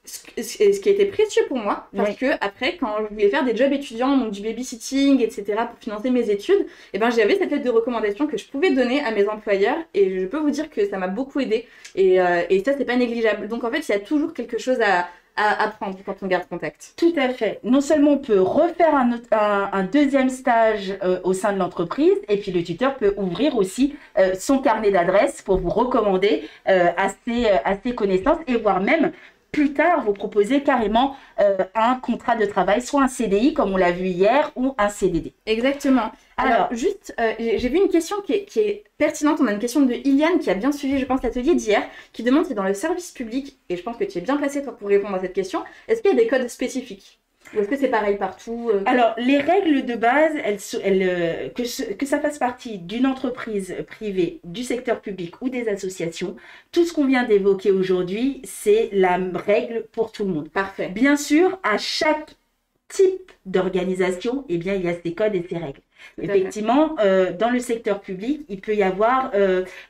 Ce qui a été précieux pour moi, parce que après, quand je voulais faire des jobs étudiants, donc du babysitting, etc., pour financer mes études, et ben, j'avais cette lettre de recommandation que je pouvais donner à mes employeurs, et je peux vous dire que ça m'a beaucoup aidé, et ça, c'est pas négligeable. Donc en fait, il y a toujours quelque chose à apprendre quand on garde contact. Tout à fait. Non seulement on peut refaire un deuxième stage au sein de l'entreprise, et puis le tuteur peut ouvrir aussi son carnet d'adresses pour vous recommander à ses connaissances, et voire même plus tard vous proposer carrément un contrat de travail, soit un CDI comme on l'a vu hier, ou un CDD. Exactement. Alors juste, j'ai vu une question qui est pertinente. On a une question de Iliane qui a bien suivi, je pense, l'atelier d'hier, qui demande si dans le service public, et je pense que tu es bien placé toi pour répondre à cette question, est-ce qu'il y a des codes spécifiques? Ou est-ce que c'est pareil partout? Alors, les règles de base, que ça fasse partie d'une entreprise privée, du secteur public ou des associations, tout ce qu'on vient d'évoquer aujourd'hui, c'est la règle pour tout le monde. Parfait. Bien sûr, à chaque type d'organisation, eh bien, il y a ses codes et ses règles. Effectivement, dans le secteur public, il peut y avoir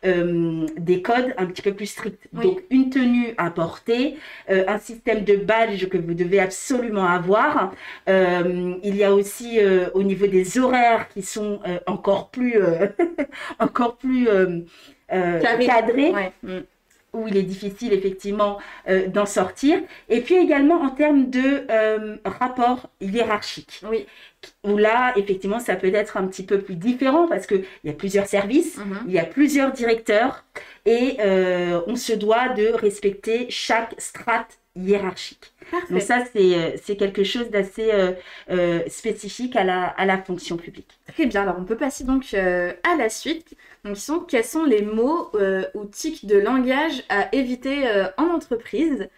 des codes un petit peu plus stricts. Oui. Donc, une tenue à porter, un système de badge que vous devez absolument avoir. Il y a aussi au niveau des horaires qui sont encore plus cadrés. Ouais. Où il est difficile effectivement d'en sortir. Et puis également en termes de rapport hiérarchique. Oui. Où là, effectivement, ça peut être un petit peu plus différent parce qu'il y a plusieurs services, il y a plusieurs directeurs et on se doit de respecter chaque strate hiérarchique. Parfait. Donc ça, c'est quelque chose d'assez spécifique à la fonction publique. Très bien, alors on peut passer donc à la suite. Donc, quels sont les mots ou tics de langage à éviter en entreprise?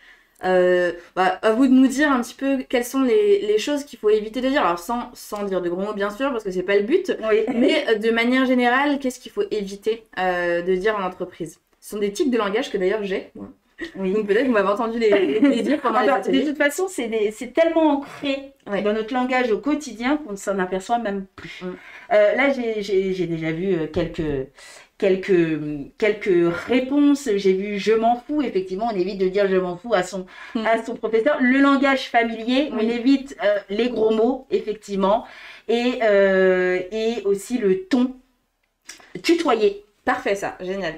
À vous de nous dire un petit peu quelles sont les choses qu'il faut éviter de dire. Alors sans dire de gros mots bien sûr, parce que c'est pas le but, oui. Mais de manière générale, qu'est-ce qu'il faut éviter de dire en entreprise? Ce sont des tics de langage que d'ailleurs j'ai. Oui. Donc peut-être que vous m'avez entendu les dire pendant les ateliers. De toute façon, c'est tellement ancré dans notre langage au quotidien qu'on ne s'en aperçoit même plus. Là, j'ai déjà vu quelques réponses. J'ai vu je m'en fous. Effectivement, on évite de dire je m'en fous à son professeur. Le langage familier, on évite les gros mots, effectivement. Et aussi le ton. Tutoyer. Parfait, ça. Génial.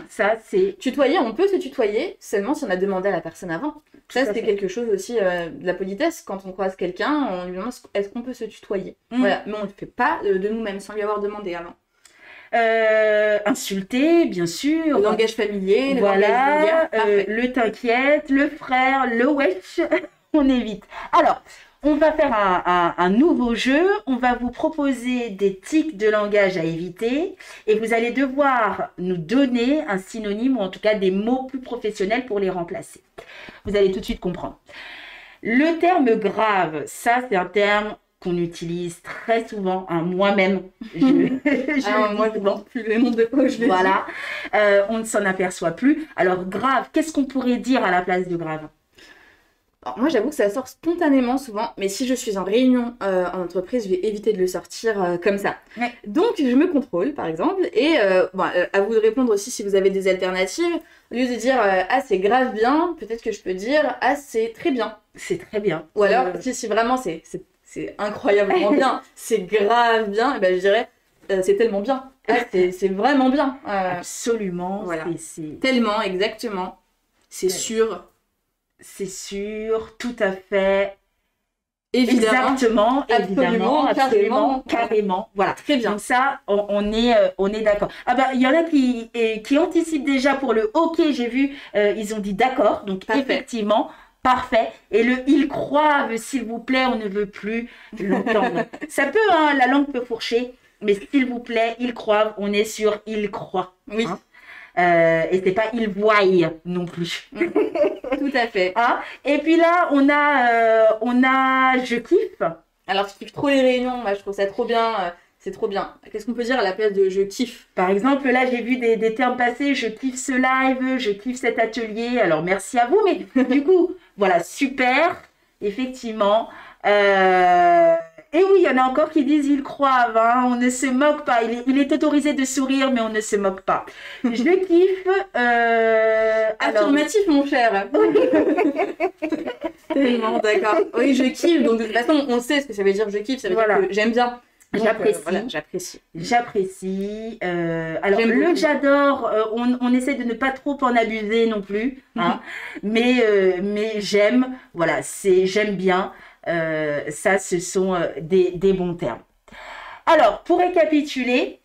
Ça, c'est... Tutoyer, on peut se tutoyer seulement si on a demandé à la personne avant. Ça, c'était quelque chose aussi de la politesse. Quand on croise quelqu'un, on lui demande est-ce qu'on peut se tutoyer. Voilà. Mais on ne le fait pas de nous-mêmes sans lui avoir demandé avant. Insulter, bien sûr. Le langage familier, voilà, le t'inquiète, le frère, le wesh, on évite. Alors, on va faire un nouveau jeu. On va vous proposer des tics de langage à éviter et vous allez devoir nous donner un synonyme ou en tout cas des mots plus professionnels pour les remplacer. Vous allez tout de suite comprendre. Le terme grave, ça c'est un terme qu'on utilise très souvent. Moi-même, moi je ne pense plus le nombre de fois que je l'ai dit. Voilà, on ne s'en aperçoit plus. Alors grave, qu'est-ce qu'on pourrait dire à la place de grave? Alors, moi, j'avoue que ça sort spontanément souvent, mais si je suis en réunion en entreprise, je vais éviter de le sortir comme ça. Ouais. Donc, je me contrôle, par exemple, et à vous de répondre aussi si vous avez des alternatives. Au lieu de dire ah, c'est grave bien, peut-être que je peux dire ah, c'est très bien. C'est très bien. Ou alors, si vraiment c'est incroyablement bien, c'est grave bien, et ben, je dirais c'est tellement bien. Ah, c'est vraiment bien. Absolument. Voilà. C'est tellement, exactement. c'est sûr. C'est sûr, tout à fait. Évidemment. Exactement, évidemment, Absolument, carrément. Voilà. Très bien. Donc ça, on est d'accord. Ah bah, il y en a qui anticipent déjà pour le OK, j'ai vu, ils ont dit d'accord. Donc Parfait. effectivement, parfait. Et le ils croivent, s'il vous plaît, on ne veut plus l'entendre. Ça peut, hein, la langue peut fourcher, mais s'il vous plaît, ils croivent, on est sur ils croient. Oui. Hein. Et c'est pas ils voient non plus. Tout à fait. Hein. Et puis là, on a je kiffe. Alors, je kiffe trop les réunions. Moi, je trouve ça trop bien. C'est trop bien. Qu'est-ce qu'on peut dire à la place de je kiffe? Par exemple, là, j'ai vu des termes passer. Je kiffe ce live, je kiffe cet atelier. Alors, merci à vous. Mais du coup, voilà, super. Effectivement. Et oui, il y en a encore qui disent ils croient, hein, on ne se moque pas. Il est autorisé de sourire, mais on ne se moque pas. Je kiffe. Affirmatif, mon cher. Tellement d'accord. Oui, je kiffe. Donc, de toute façon, on sait ce que ça veut dire je kiffe. Ça veut dire que j'aime bien. J'apprécie. Voilà, j'apprécie. J'apprécie. Alors, le j'adore, on essaie de ne pas trop en abuser non plus. Hein, mais j'aime. Voilà, j'aime bien. Ça, ce sont des bons termes. Alors, pour récapituler,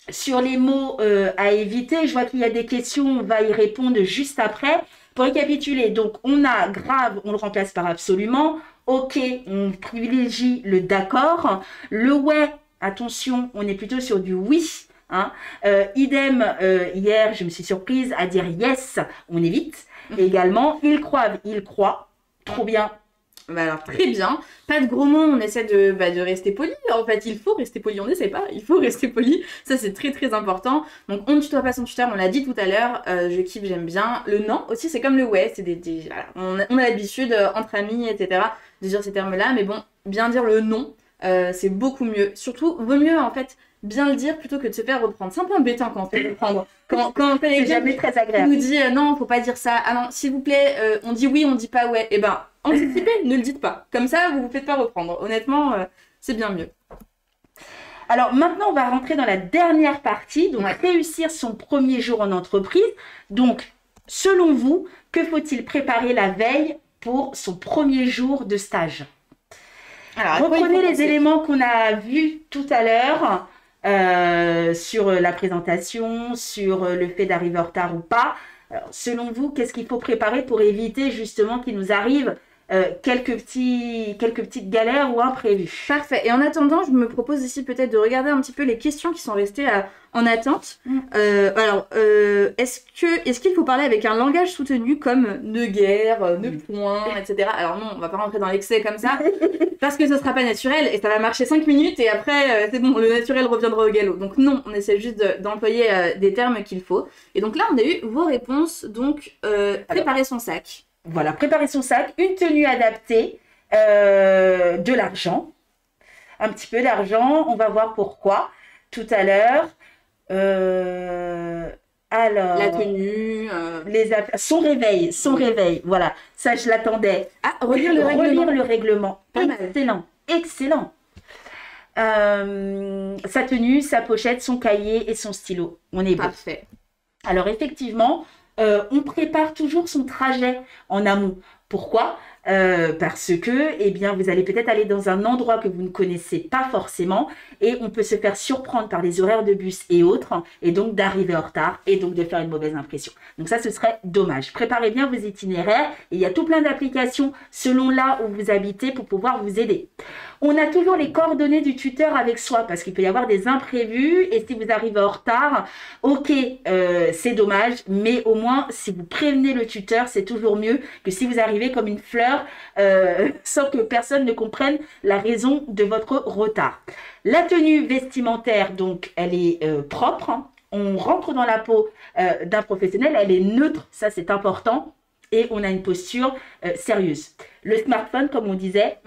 sur les mots à éviter, je vois qu'il y a des questions, on va y répondre juste après. Pour récapituler, donc on a grave, on le remplace par absolument. OK, on privilégie le d'accord. Le ouais, attention, on est plutôt sur du oui. Hein. Idem, hier, je me suis surprise à dire yes, on évite. Également, ils croient, ils croient. Trop bien. Bah alors, très bien. Pas de gros mots, on essaie de rester poli. En fait, il faut rester poli, on n'essaie pas, il faut rester poli. Ça, c'est très très important. Donc, on ne tutoie pas son tuteur, on l'a dit tout à l'heure. Je kiffe, j'aime bien. Le non aussi, c'est comme le ouais. C'est voilà. On a l'habitude, entre amis, etc., de dire ces termes-là. Mais bon, bien dire le non, c'est beaucoup mieux. Surtout, vaut mieux, en fait, bien le dire plutôt que de se faire reprendre. C'est un peu embêtant quand on se fait reprendre. Quand c'est jamais très agréable. On nous dit non, faut pas dire ça. Ah non, s'il vous plaît, on dit oui, on dit pas ouais. Eh ben, anticipez, ne le dites pas. Comme ça, vous vous faites pas reprendre. Honnêtement, c'est bien mieux. Alors maintenant, on va rentrer dans la dernière partie. Donc, réussir son premier jour en entreprise. Donc, selon vous, que faut-il préparer la veille pour son premier jour de stage? Alors, reprenez les éléments qu'on a vus tout à l'heure. Sur la présentation, sur le fait d'arriver en retard ou pas. Alors, selon vous, qu'est-ce qu'il faut préparer pour éviter justement qu'il nous arrive quelques petites galères ou imprévus? Parfait. Et en attendant, je me propose ici peut-être de regarder un petit peu les questions qui sont restées en attente. Est-ce qu'il faut parler avec un langage soutenu comme ne guère, ne point, etc. Alors non, on va pas rentrer dans l'excès comme ça, parce que ça sera pas naturel et ça va marcher 5 minutes et après, c'est bon, le naturel reviendra au galop. Donc non, on essaie juste d'employer des termes qu'il faut. Et donc là, on a eu vos réponses. Donc, préparer son sac. Voilà, préparer son sac, une tenue adaptée, de l'argent, un petit peu d'argent, on va voir pourquoi tout à l'heure. Alors, la tenue, son réveil, voilà, ça je l'attendais. Ah, relire le règlement. Pas excellent, excellent. Sa tenue, sa pochette, son cahier et son stylo, on est bon. Parfait. Alors effectivement, on prépare toujours son trajet en amont. Pourquoi ? Parce que, eh bien, vous allez peut-être aller dans un endroit que vous ne connaissez pas forcément et on peut se faire surprendre par les horaires de bus et autres et donc d'arriver en retard et donc de faire une mauvaise impression. Donc ça, ce serait dommage. Préparez bien vos itinéraires et il y a tout plein d'applications selon là où vous habitez pour pouvoir vous aider. On a toujours les coordonnées du tuteur avec soi parce qu'il peut y avoir des imprévus et si vous arrivez en retard, ok, c'est dommage, mais au moins si vous prévenez le tuteur, c'est toujours mieux que si vous arrivez comme une fleur sans que personne ne comprenne la raison de votre retard. La tenue vestimentaire, donc, elle est propre. Hein. On rentre dans la peau d'un professionnel, elle est neutre, ça c'est important, et on a une posture sérieuse. Le smartphone, comme on disait,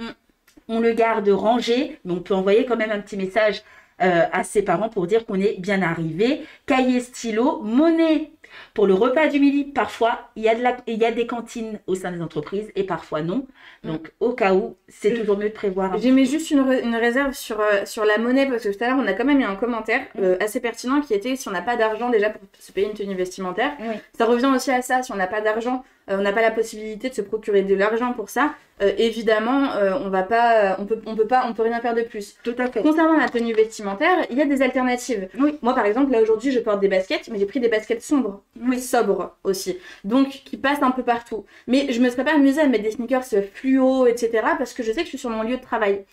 on le garde rangé, mais on peut envoyer quand même un petit message à ses parents pour dire qu'on est bien arrivé. Cahier, stylo, monnaie Pour le repas du midi, parfois, il y a des cantines au sein des entreprises et parfois non. Donc, au cas où, c'est toujours mieux de prévoir. J'aimais juste une réserve sur la monnaie, parce que tout à l'heure, on a quand même eu un commentaire assez pertinent qui était si on n'a pas d'argent déjà pour se payer une tenue vestimentaire. Oui. Ça revient aussi à ça, si on n'a pas d'argent, on n'a pas la possibilité de se procurer de l'argent pour ça. Évidemment, on peut rien faire de plus. Tout à fait. Concernant la tenue vestimentaire, il y a des alternatives. Oui. Moi, par exemple, là aujourd'hui, je porte des baskets, mais j'ai pris des baskets sombres, sobres aussi, donc qui passent un peu partout. Mais je me serais pas amusée à mettre des sneakers fluo, etc., parce que je sais que je suis sur mon lieu de travail.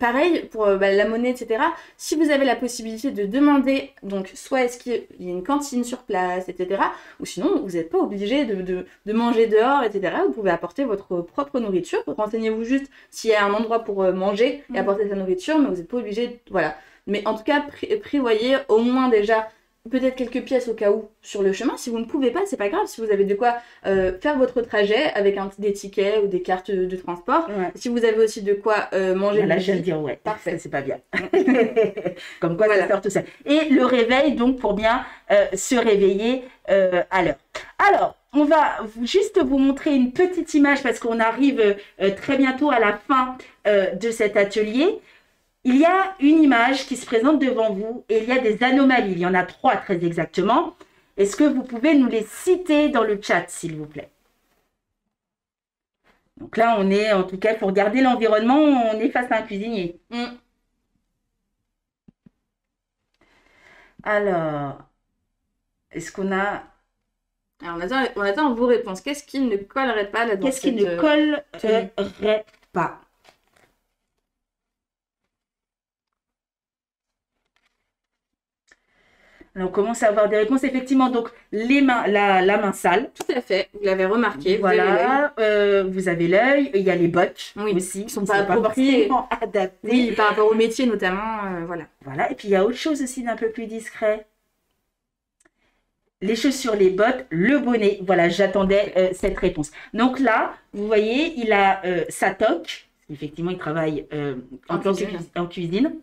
Pareil pour la monnaie, etc. Si vous avez la possibilité de demander, donc soit est-ce qu'il y a une cantine sur place, etc., ou sinon vous n'êtes pas obligé de manger dehors, etc. Vous pouvez apporter votre propre nourriture. Renseignez-vous juste s'il y a un endroit pour manger et apporter sa nourriture, mais vous n'êtes pas obligé, voilà. Mais en tout cas, prévoyez au moins déjà peut-être quelques pièces au cas où sur le chemin. Si vous ne pouvez pas, c'est pas grave. Si vous avez de quoi faire votre trajet avec des tickets ou des cartes de transport. Ouais. Si vous avez aussi de quoi manger. Là, je viens de dire ouais. Parfait. C'est pas bien. Comme quoi, ça sort tout seul. Et le réveil, donc, pour bien se réveiller à l'heure. Alors, on va juste vous montrer une petite image parce qu'on arrive très bientôt à la fin de cet atelier. Il y a une image qui se présente devant vous et il y a des anomalies. Il y en a 3 très exactement. Est-ce que vous pouvez nous les citer dans le chat, s'il vous plaît? Donc là, on est, en tout cas, pour regarder l'environnement, on est face à un cuisinier. Alors, est-ce qu'on a... Alors, on attend vos réponses. Qu'est-ce qui ne collerait pas là-dedans? Qu'est-ce qui ne collerait pas? On commence à avoir des réponses. Effectivement, donc les mains, la main sale. Tout à fait, vous l'avez remarqué. Voilà, vous avez l'œil. Il y a les bottes aussi. Qui ne sont pas appropriées. Adaptées. Oui, par rapport au métier notamment. Voilà. Voilà, et puis il y a autre chose aussi d'un peu plus discret. Les chaussures, les bottes, le bonnet. Voilà, j'attendais cette réponse. Donc là, vous voyez, il a sa toque. Effectivement, il travaille en cuisine.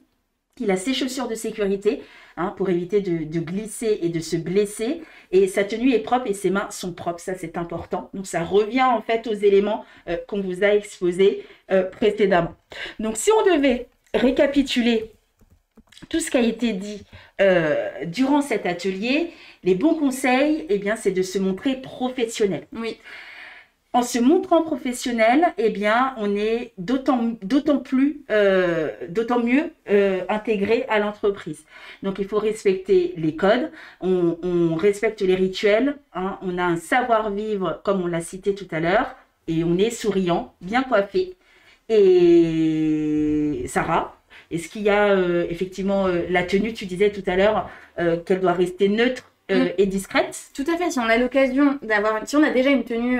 Il a ses chaussures de sécurité pour éviter de glisser et de se blesser. Et sa tenue est propre et ses mains sont propres. Ça, c'est important. Donc, ça revient en fait aux éléments qu'on vous a exposés précédemment. Donc, si on devait récapituler tout ce qui a été dit durant cet atelier, les bons conseils, eh bien, c'est de se montrer professionnel. Oui. En se montrant professionnel, eh bien, on est d'autant mieux intégré à l'entreprise. Donc, il faut respecter les codes, on respecte les rituels, on a un savoir-vivre, comme on l'a cité tout à l'heure, et on est souriant, bien coiffé. Et Sarah, est-ce qu'il y a effectivement la tenue, tu disais tout à l'heure qu'elle doit rester neutre et discrète? Tout à fait, si on a l'occasion si on a déjà une tenue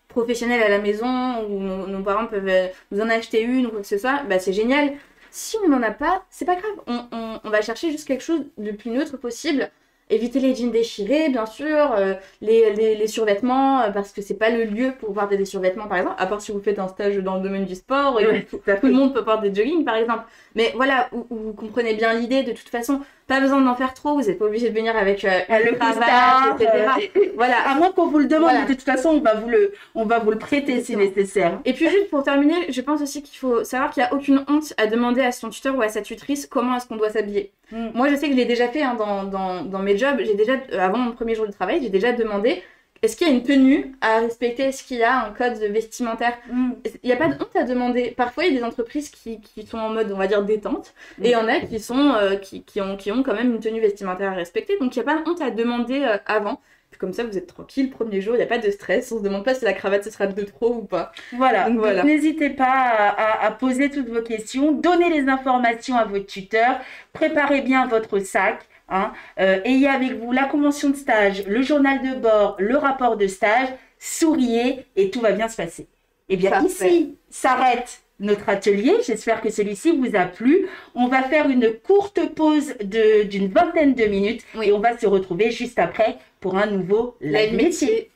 professionnelle à la maison, ou nos parents peuvent nous en acheter une ou quoi que ce soit, bah c'est génial. Si on n'en a pas, c'est pas grave, on va chercher juste quelque chose de plus neutre possible. Éviter les jeans déchirés, bien sûr, les survêtements, parce que c'est pas le lieu pour porter des survêtements, par exemple, à part si vous faites un stage dans le domaine du sport, et tout le monde peut porter des jogging, par exemple. Mais voilà, vous comprenez bien l'idée, de toute façon, pas besoin d'en faire trop, vous n'êtes pas obligé de venir avec le cravate, etc. Voilà. À moins qu'on vous le demande, mais de toute façon, on va vous le prêter si nécessaire. Et puis juste pour terminer, je pense aussi qu'il faut savoir qu'il n'y a aucune honte à demander à son tuteur ou à sa tutrice comment est-ce qu'on doit s'habiller. Moi, je sais que je l'ai déjà fait dans mes jobs. J'ai déjà, avant mon premier jour de travail, j'ai déjà demandé est-ce qu'il y a une tenue à respecter, est-ce qu'il y a un code vestimentaire. Il n'y a pas de honte à demander. Parfois, il y a des entreprises qui sont en mode, on va dire, détente, et il y en a qui ont quand même une tenue vestimentaire à respecter. Donc, il n'y a pas de honte à demander avant. Puis comme ça, vous êtes tranquille, premier jour, il n'y a pas de stress, on ne se demande pas si la cravate, ce sera de trop ou pas. Voilà, donc n'hésitez pas à poser toutes vos questions, donnez les informations à votre tuteur, préparez bien votre sac, ayez avec vous la convention de stage, le journal de bord, le rapport de stage, souriez et tout va bien se passer. Eh bien, ici s'arrête notre atelier. J'espère que celui-ci vous a plu. On va faire une courte pause d'une vingtaine de minutes et on va se retrouver juste après pour un nouveau live métier.